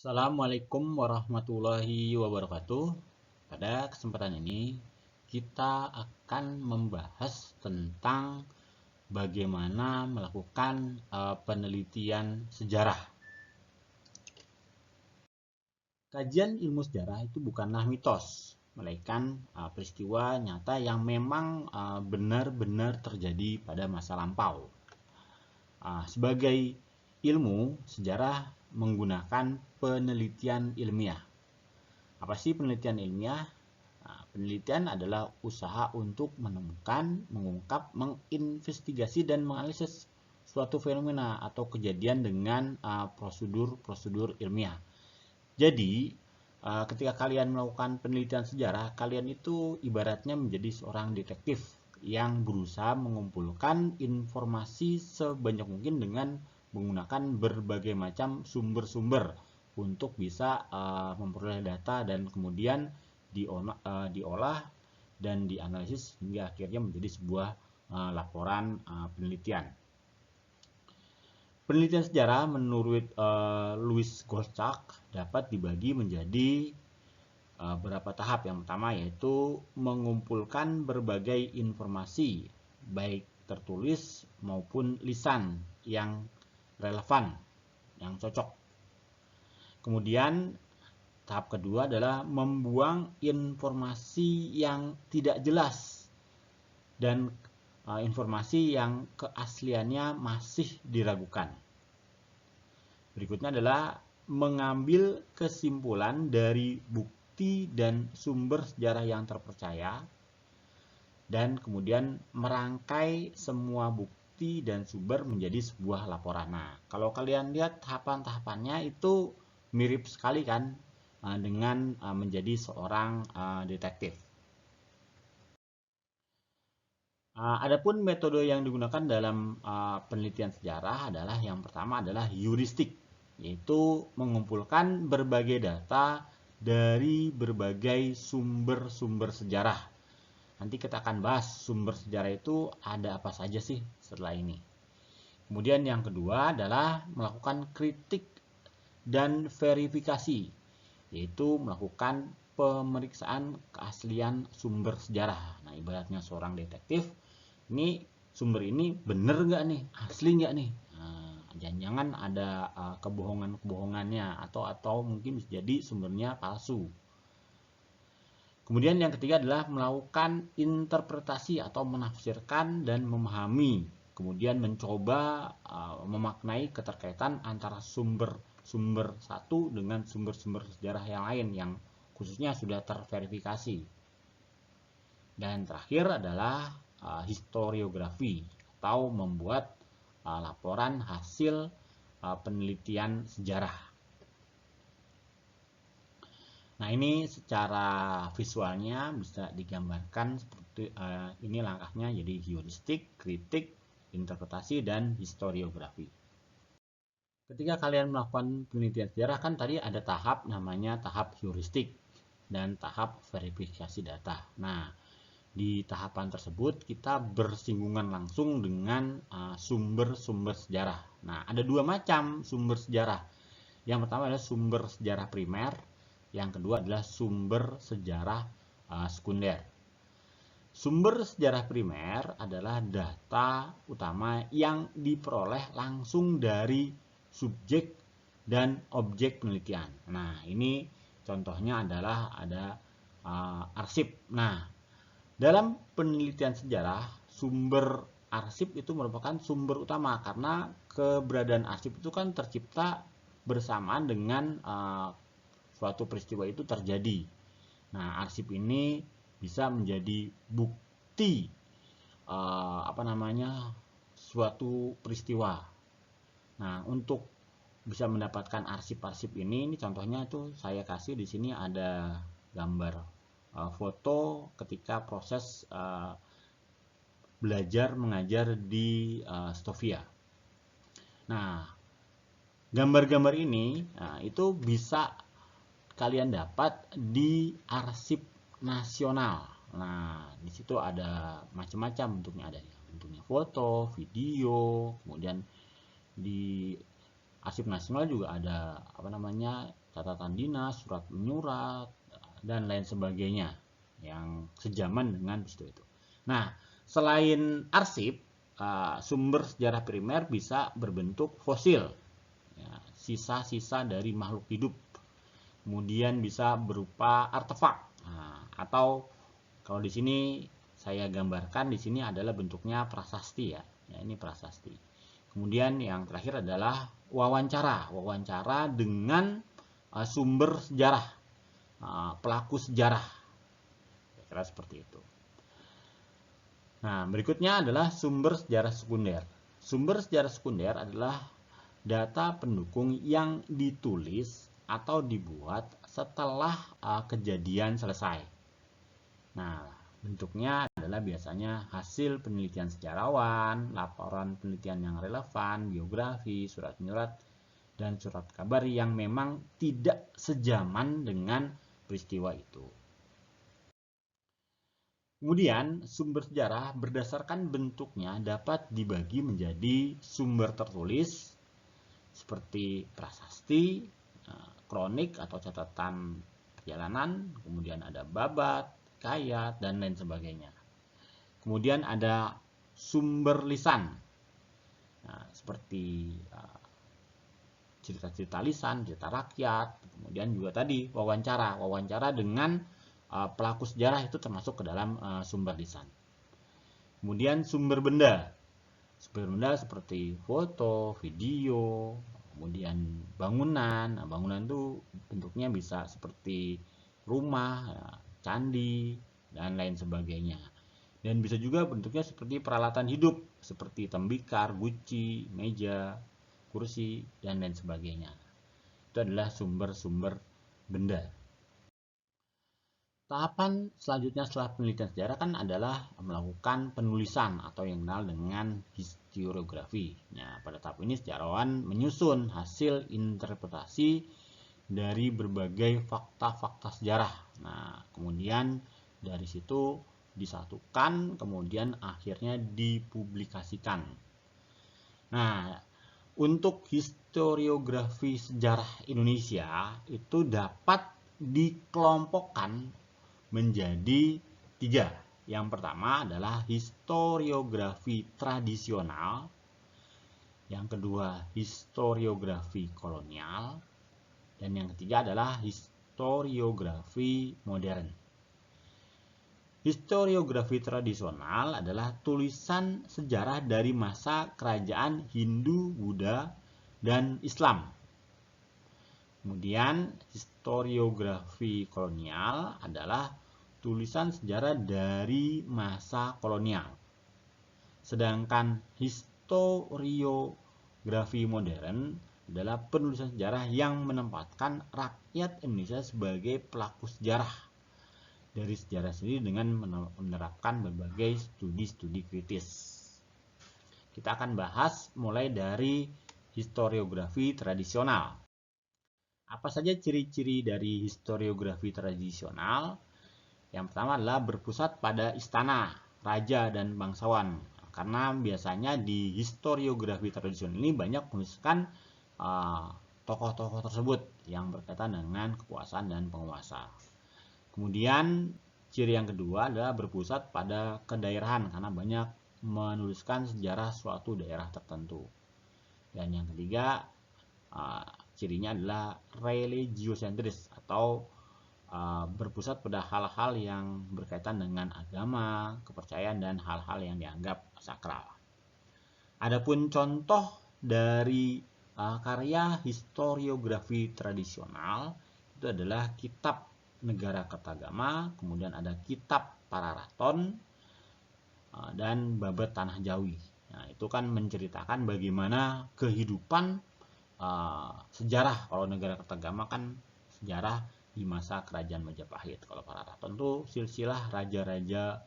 Assalamualaikum warahmatullahi wabarakatuh. Pada kesempatan ini, kita akan membahas tentang bagaimana melakukan penelitian sejarah. Kajian ilmu sejarah itu bukanlah mitos, melainkan peristiwa nyata yang memang benar-benar terjadi pada masa lampau. Sebagai ilmu, sejarah menggunakan penelitian ilmiah. Apa sih penelitian ilmiah? Penelitian adalah usaha untuk menemukan, mengungkap, menginvestigasi, dan menganalisis suatu fenomena atau kejadian dengan prosedur-prosedur ilmiah. Jadi, ketika kalian melakukan penelitian sejarah, kalian itu ibaratnya menjadi seorang detektif yang berusaha mengumpulkan informasi sebanyak mungkin dengan menggunakan berbagai macam sumber-sumber untuk bisa memperoleh data dan kemudian diolah dan dianalisis hingga akhirnya menjadi sebuah laporan penelitian. Penelitian sejarah menurut Louis Gottschalk dapat dibagi menjadi beberapa tahap. Yang pertama yaitu mengumpulkan berbagai informasi baik tertulis maupun lisan yang relevan, yang cocok. Kemudian tahap kedua adalah membuang informasi yang tidak jelas dan informasi yang keasliannya masih diragukan. Berikutnya adalah mengambil kesimpulan dari bukti dan sumber sejarah yang terpercaya dan kemudian merangkai semua bukti dan sumber menjadi sebuah laporan. Nah, kalau kalian lihat tahapan-tahapannya itu mirip sekali kan dengan menjadi seorang detektif. Adapun metode yang digunakan dalam penelitian sejarah adalah yang pertama adalah heuristik, yaitu mengumpulkan berbagai data dari berbagai sumber-sumber sejarah. Nanti kita akan bahas sumber sejarah itu ada apa saja sih setelah ini. Kemudian yang kedua adalah melakukan kritik dan verifikasi, yaitu melakukan pemeriksaan keaslian sumber sejarah. Nah, ibaratnya seorang detektif, ini sumber ini bener nggak nih, asli nggak nih? Jangan-jangan ada kebohongan-kebohongannya atau mungkin bisa jadi sumbernya palsu. Kemudian yang ketiga adalah melakukan interpretasi atau menafsirkan dan memahami. Kemudian mencoba memaknai keterkaitan antara sumber satu dengan sumber-sumber sejarah yang lain yang khususnya sudah terverifikasi. Dan terakhir adalah historiografi atau membuat laporan hasil penelitian sejarah. Nah, ini secara visualnya bisa digambarkan seperti ini langkahnya, jadi heuristik, kritik, interpretasi, dan historiografi. Ketika kalian melakukan penelitian sejarah kan tadi ada tahap namanya tahap heuristik dan tahap verifikasi data. Nah, di tahapan tersebut kita bersinggungan langsung dengan sumber-sumber sejarah. Nah, ada dua macam sumber sejarah. Yang pertama adalah sumber sejarah primer, yang kedua adalah sumber sejarah sekunder. Sumber sejarah primer adalah data utama yang diperoleh langsung dari subjek dan objek penelitian. Nah, ini contohnya adalah ada arsip. Nah, dalam penelitian sejarah, sumber arsip itu merupakan sumber utama karena keberadaan arsip itu kan tercipta bersamaan dengan suatu peristiwa itu terjadi. Nah, arsip ini bisa menjadi bukti suatu peristiwa. Nah, untuk bisa mendapatkan arsip-arsip ini contohnya tuh saya kasih di sini ada gambar foto ketika proses belajar mengajar di Stovia. Nah, gambar-gambar ini itu bisa kalian dapat di arsip nasional. Nah, di situ ada macam-macam bentuknya, ada bentuknya foto, video, kemudian di Arsip nasional juga ada catatan dinas, surat menyurat, dan lain sebagainya yang sejaman dengan peristiwa itu. Nah, selain arsip, sumber sejarah primer bisa berbentuk fosil, sisa-sisa dari makhluk hidup. Kemudian bisa berupa artefak, atau kalau di sini saya gambarkan di sini adalah bentuknya prasasti ya. Ini prasasti. Kemudian yang terakhir adalah wawancara dengan sumber sejarah, pelaku sejarah. Kira-kira seperti itu. Nah, berikutnya adalah sumber sejarah sekunder. Sumber sejarah sekunder adalah data pendukung yang ditulis atau dibuat setelah kejadian selesai. Nah, bentuknya adalah biasanya hasil penelitian sejarawan, laporan penelitian yang relevan, biografi, surat menyurat, dan surat kabar yang memang tidak sejaman dengan peristiwa itu. Kemudian, sumber sejarah berdasarkan bentuknya dapat dibagi menjadi sumber tertulis seperti prasasti, kronik atau catatan perjalanan, kemudian ada babat, kayat, dan lain sebagainya. Kemudian ada sumber lisan, seperti cerita-cerita lisan, cerita rakyat, kemudian juga tadi wawancara dengan pelaku sejarah itu termasuk ke dalam sumber lisan. Kemudian sumber benda seperti foto, video, kemudian bangunan. Nah, bangunan itu bentuknya bisa seperti rumah, candi, dan lain sebagainya. Dan bisa juga bentuknya seperti peralatan hidup, seperti tembikar, guci, meja, kursi, dan lain sebagainya. Itu adalah sumber-sumber benda. Tahapan selanjutnya setelah penelitian sejarah kan adalah melakukan penulisan atau yang dikenal dengan historiografi. Nah, pada tahap ini sejarawan menyusun hasil interpretasi dari berbagai fakta-fakta sejarah. Nah, kemudian dari situ disatukan, kemudian akhirnya dipublikasikan. Nah, untuk historiografi sejarah Indonesia itu dapat dikelompokkan menjadi 3. Yang pertama adalah historiografi tradisional, yang kedua historiografi kolonial, dan yang ketiga adalah historiografi modern. Historiografi tradisional adalah tulisan sejarah dari masa kerajaan Hindu, Buddha, dan Islam. Kemudian historiografi kolonial adalah tulisan sejarah dari masa kolonial. Sedangkan historiografi modern adalah penulisan sejarah yang menempatkan rakyat Indonesia sebagai pelaku sejarah dari sejarah sendiri dengan menerapkan berbagai studi-studi kritis. Kita akan bahas mulai dari historiografi tradisional. Apa saja ciri-ciri dari historiografi tradisional? Yang pertama adalah berpusat pada istana, raja, dan bangsawan. Karena biasanya di historiografi tradisional ini banyak menuliskan tokoh-tokoh tersebut yang berkaitan dengan kekuasaan dan penguasa. Kemudian ciri yang kedua adalah berpusat pada kedaerahan karena banyak menuliskan sejarah suatu daerah tertentu. Dan yang ketiga cirinya adalah religiosentris atau berpusat pada hal-hal yang berkaitan dengan agama, kepercayaan, dan hal-hal yang dianggap sakral. Adapun contoh dari karya historiografi tradisional itu adalah kitab Negara Kertagama, kemudian ada kitab Pararaton, dan Babad Tanah Jawi. Nah, itu kan menceritakan bagaimana kehidupan sejarah. Kalau Negara Kertagama kan sejarah di masa kerajaan Majapahit. Kalau Pararaton itu silsilah raja-raja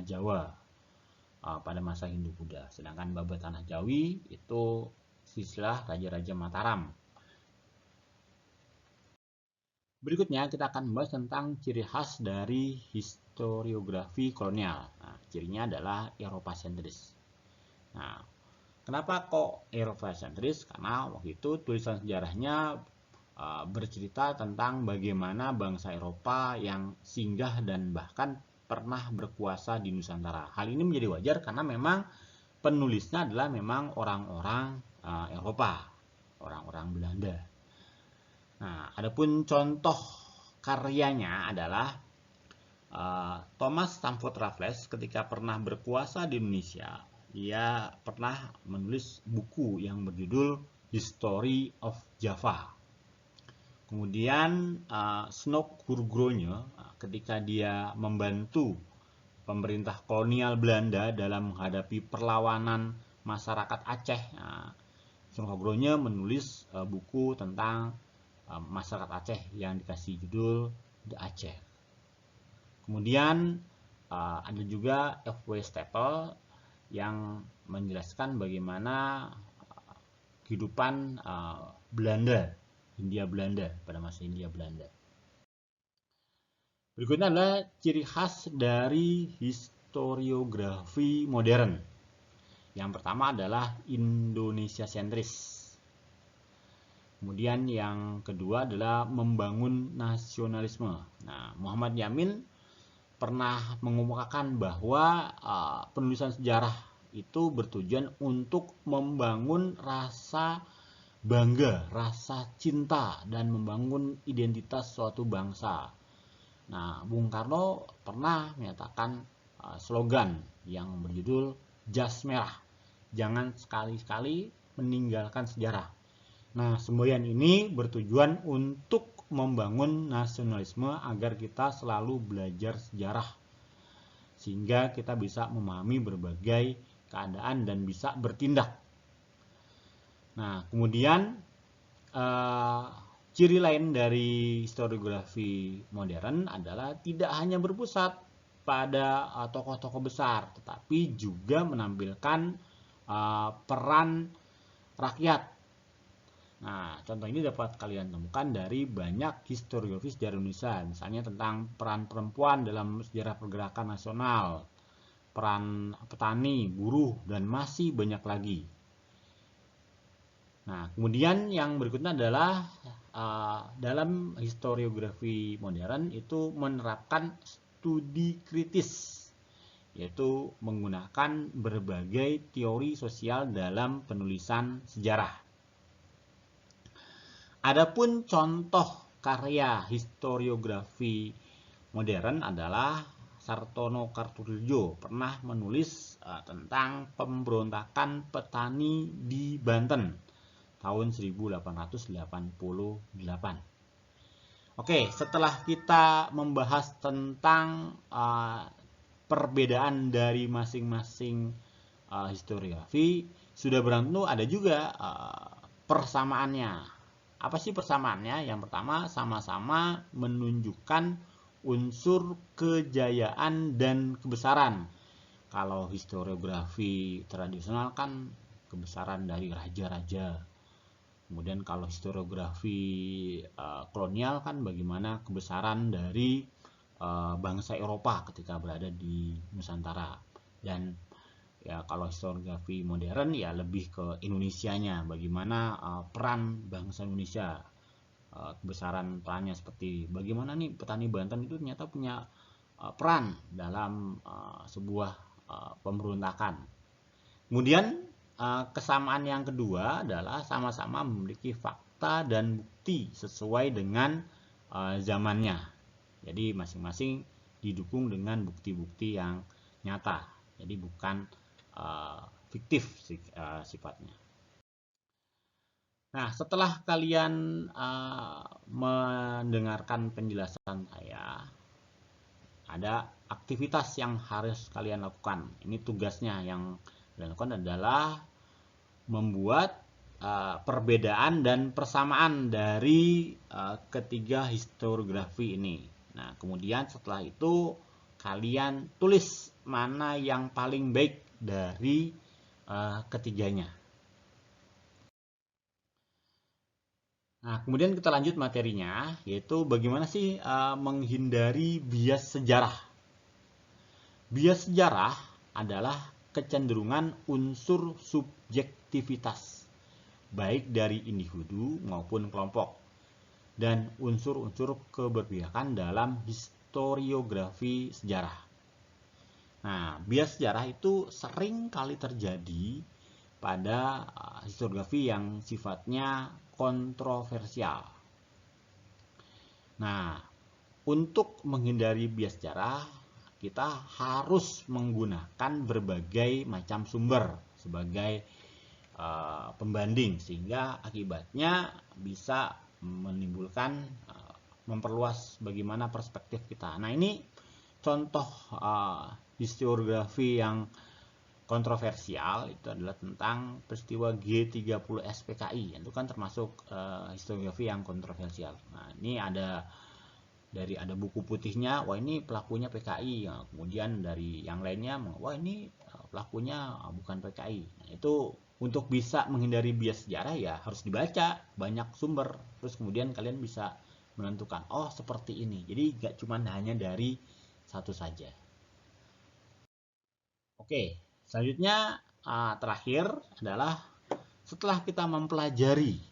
Jawa pada masa Hindu-Buddha. Sedangkan Babad Tanah Jawi itu silsilah raja-raja Mataram. Berikutnya kita akan membahas tentang ciri khas dari historiografi kolonial. Nah, cirinya adalah Eropa sentris. Nah, Kenapa kok Eropa-sentris? Karena waktu itu tulisan sejarahnya bercerita tentang bagaimana bangsa Eropa yang singgah dan bahkan pernah berkuasa di Nusantara. Hal ini menjadi wajar karena memang penulisnya adalah memang orang-orang Eropa, orang-orang Belanda. Nah, adapun contoh karyanya adalah Thomas Stamford Raffles ketika pernah berkuasa di Indonesia. Dia pernah menulis buku yang berjudul History of Java. Kemudian Snoek Hurgronje ketika dia membantu pemerintah kolonial Belanda dalam menghadapi perlawanan masyarakat Aceh, Snoek Hurgronje menulis buku tentang masyarakat Aceh yang dikasih judul The Aceh. Kemudian ada juga F.W. Staple yang menjelaskan bagaimana kehidupan Belanda, Hindia Belanda pada masa Hindia Belanda. Berikutnya adalah ciri khas dari historiografi modern. Yang pertama adalah Indonesia sentris. Kemudian yang kedua adalah membangun nasionalisme. Nah, Muhammad Yamin pernah mengemukakan bahwa penulisan sejarah itu bertujuan untuk membangun rasa bangga, rasa cinta, dan membangun identitas suatu bangsa. Nah, Bung Karno pernah menyatakan slogan yang berjudul Jas Merah, jangan sekali-kali meninggalkan sejarah. Nah, semboyan ini bertujuan untuk membangun nasionalisme agar kita selalu belajar sejarah sehingga kita bisa memahami berbagai keadaan dan bisa bertindak. Nah, kemudian ciri lain dari historiografi modern adalah tidak hanya berpusat pada tokoh-tokoh besar, tetapi juga menampilkan peran rakyat. Nah, contoh ini dapat kalian temukan dari banyak historiografi sejarah Indonesia, misalnya tentang peran perempuan dalam sejarah pergerakan nasional, peran petani, buruh, dan masih banyak lagi. Nah, kemudian yang berikutnya adalah dalam historiografi modern itu menerapkan studi kritis, yaitu menggunakan berbagai teori sosial dalam penulisan sejarah. Adapun contoh karya historiografi modern adalah Sartono Kartudiljo pernah menulis tentang pemberontakan petani di Banten tahun 1888. Oke, setelah kita membahas tentang perbedaan dari masing-masing historiografi, sudah tentu ada juga persamaannya. Apa sih persamaannya? Yang pertama, sama-sama menunjukkan unsur kejayaan dan kebesaran. Kalau historiografi tradisional kan kebesaran dari raja-raja. Kemudian kalau historiografi kolonial kan bagaimana kebesaran dari bangsa Eropa ketika berada di Nusantara. Dan ya kalau historiografi modern ya lebih ke Indonesianya, bagaimana peran bangsa Indonesia, kebesaran perannya, seperti bagaimana nih petani Banten itu ternyata punya peran dalam sebuah pemberontakan. Kemudian kesamaan yang kedua adalah sama-sama memiliki fakta dan bukti sesuai dengan zamannya. Jadi masing-masing didukung dengan bukti-bukti yang nyata. Jadi bukan fiktif sifatnya. Nah, setelah kalian mendengarkan penjelasan saya, ada aktivitas yang harus kalian lakukan. Ini tugasnya yang kalian lakukan adalah membuat perbedaan dan persamaan dari ketiga historiografi ini. Nah, kemudian setelah itu kalian tulis mana yang paling baik dari ketiganya. Nah, kemudian kita lanjut materinya, yaitu bagaimana sih menghindari bias sejarah. Bias sejarah adalah kecenderungan unsur subjektivitas, baik dari individu maupun kelompok, dan unsur-unsur keberpihakan dalam historiografi sejarah. Nah, bias sejarah itu sering kali terjadi pada historiografi yang sifatnya kontroversial. Nah, untuk menghindari bias sejarah, kita harus menggunakan berbagai macam sumber sebagai pembanding, sehingga akibatnya bisa menimbulkan memperluas bagaimana perspektif kita. Nah, ini contoh historiografi yang kontroversial itu adalah tentang peristiwa G30 SPKI. Itu kan termasuk historiografi yang kontroversial. Nah, ini ada buku putihnya, wah ini pelakunya PKI. Nah, kemudian dari yang lainnya, wah ini pelakunya bukan PKI. Nah, itu untuk bisa menghindari bias sejarah ya harus dibaca banyak sumber. Terus kemudian kalian bisa menentukan, oh seperti ini. Jadi nggak cuma hanya dari satu saja. Oke, selanjutnya terakhir adalah setelah kita mempelajari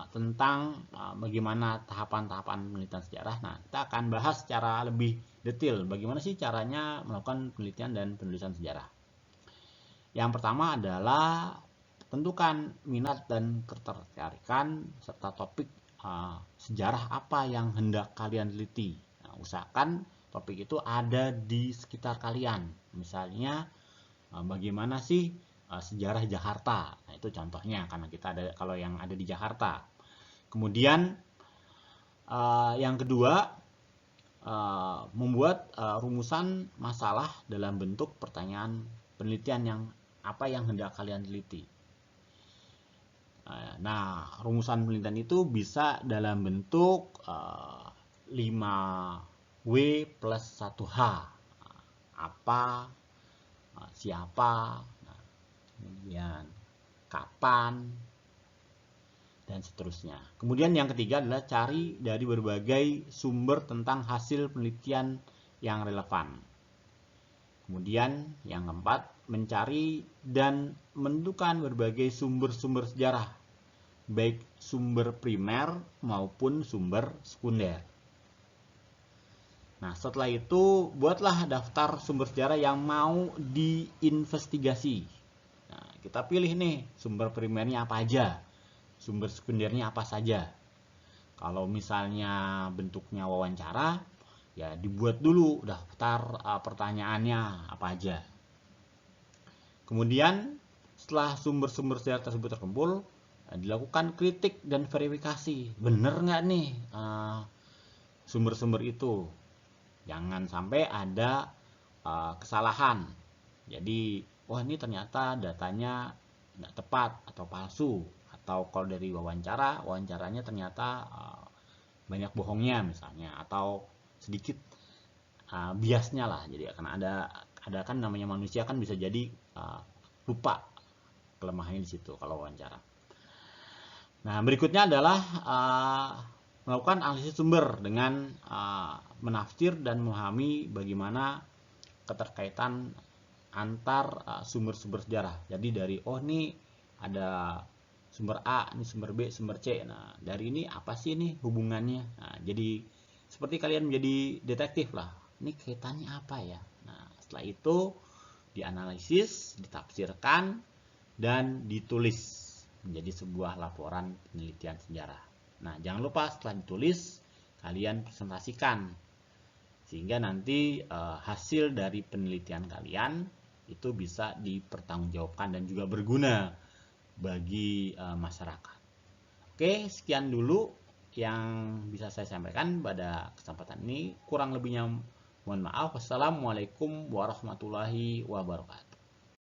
tentang bagaimana tahapan-tahapan penelitian sejarah, nah kita akan bahas secara lebih detail bagaimana sih caranya melakukan penelitian dan penulisan sejarah. Yang pertama adalah tentukan minat dan ketertarikan serta topik sejarah apa yang hendak kalian teliti. Nah, usahakan topik itu ada di sekitar kalian. Misalnya bagaimana sih sejarah Jakarta. Nah, itu contohnya karena kita ada kalau yang ada di Jakarta. Kemudian yang kedua, membuat rumusan masalah dalam bentuk pertanyaan penelitian yang apa yang hendak kalian teliti. Nah, rumusan penelitian itu bisa dalam bentuk 5W plus 1H. Apa, siapa, kemudian kapan, dan seterusnya. Kemudian yang ketiga adalah cari dari berbagai sumber tentang hasil penelitian yang relevan. Kemudian yang keempat, mencari dan menentukan berbagai sumber-sumber sejarah, baik sumber primer maupun sumber sekunder. Nah, setelah itu buatlah daftar sumber sejarah yang mau diinvestigasi. Nah, kita pilih nih sumber primernya apa aja, sumber sekundernya apa saja. Kalau misalnya bentuknya wawancara, ya dibuat dulu daftar pertanyaannya apa aja. Kemudian setelah sumber-sumber sejarah tersebut terkumpul, dilakukan kritik dan verifikasi. Bener nggak nih sumber-sumber itu? Jangan sampai ada kesalahan. Jadi, wah ini ternyata datanya nggak tepat atau palsu. Atau kalau dari wawancaranya ternyata banyak bohongnya misalnya. Atau sedikit biasnya lah. Jadi akan ada kan namanya manusia kan bisa jadi lupa, kelemahannya di situ kalau wawancara. Nah, berikutnya adalah melakukan analisis sumber dengan menafsir dan memahami bagaimana keterkaitan antar sumber-sumber sejarah. Jadi dari ini ada sumber A, ini sumber B, sumber C. Nah, dari ini apa sih nih hubungannya? Nah, jadi seperti kalian menjadi detektif lah. Ini kaitannya apa ya? Nah, setelah itu dianalisis, ditafsirkan, dan ditulis menjadi sebuah laporan penelitian sejarah. Nah, jangan lupa setelah ditulis, kalian presentasikan. Sehingga nanti hasil dari penelitian kalian itu bisa dipertanggungjawabkan dan juga berguna bagi masyarakat. Oke, sekian dulu yang bisa saya sampaikan pada kesempatan ini. Kurang lebihnya mohon maaf. Wassalamualaikum warahmatullahi wabarakatuh.